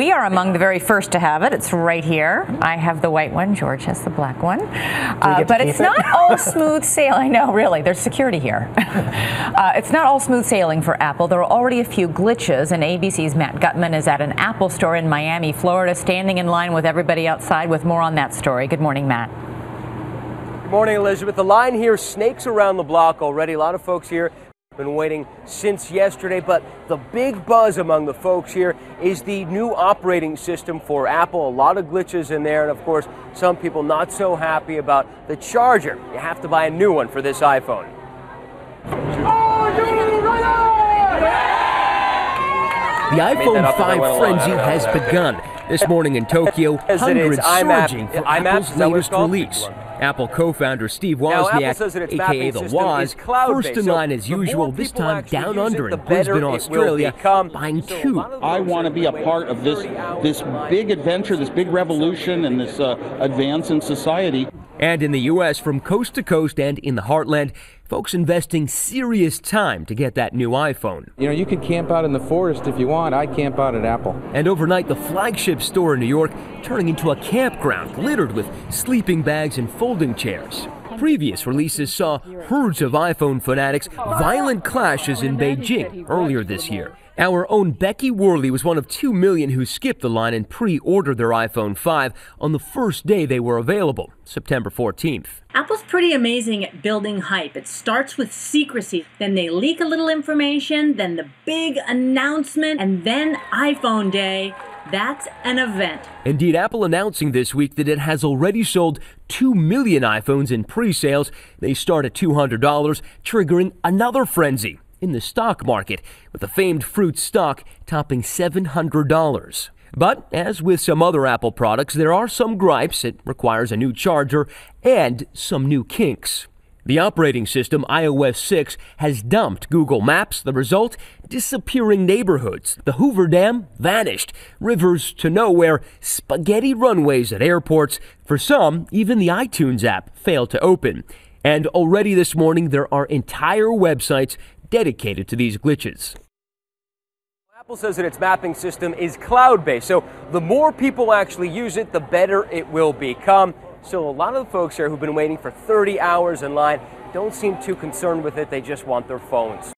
We are among the very first to have it. It's right here. I have the white one. George has the black one. But it's not all smooth sailing. I know, really. There's security here. It's not all smooth sailing for Apple. There are already a few glitches, and ABC's Matt Gutman is at an Apple store in Miami, Florida, standing in line with everybody outside with more on that story. Good morning, Matt. Good morning, Elizabeth. The line here snakes around the block already. A lot of folks here been waiting since yesterday, but the big buzz among the folks here is the new operating system for Apple. A lot of glitches in there, and of course, some people not so happy about the charger. You have to buy a new one for this iPhone. The iPhone 5 frenzy has begun. This morning in Tokyo, hundreds surging for Apple's latest release. Apple co-founder Steve Wozniak, a.k.a. the Woz, first in line as usual, this time down under in Brisbane, Australia, buying two. I want to be a part of this big adventure, this big revolution, and this advance in society. And in the U.S., from coast to coast and in the heartland, folks investing serious time to get that new iPhone. You know, you could camp out in the forest if you want. I camp out at Apple. And overnight, the flagship store in New York turning into a campground littered with sleeping bags and folding chairs. Previous releases saw herds of iPhone fanatics, violent clashes in Beijing earlier this year. Our own Becky Worley was one of 2 million who skipped the line and pre-ordered their iPhone 5 on the first day they were available, September 14th. Apple's pretty amazing at building hype. It starts with secrecy, then they leak a little information, then the big announcement, and then iPhone Day. That's an event. Indeed, Apple announcing this week that it has already sold 2 million iPhones in pre-sales. They start at $200, triggering another frenzy in the stock market, with the famed fruit stock topping $700. But as with some other Apple products, there are some gripes. It requires a new charger and some new kinks. The operating system, iOS 6, has dumped Google Maps. The result? Disappearing neighborhoods. The Hoover Dam vanished. Rivers to nowhere. Spaghetti runways at airports. For some, even the iTunes app failed to open. And already this morning, there are entire websites dedicated to these glitches. Apple says that its mapping system is cloud-based, so the more people actually use it, the better it will become. So a lot of the folks here who've been waiting for 30 hours in line don't seem too concerned with it. They just want their phones.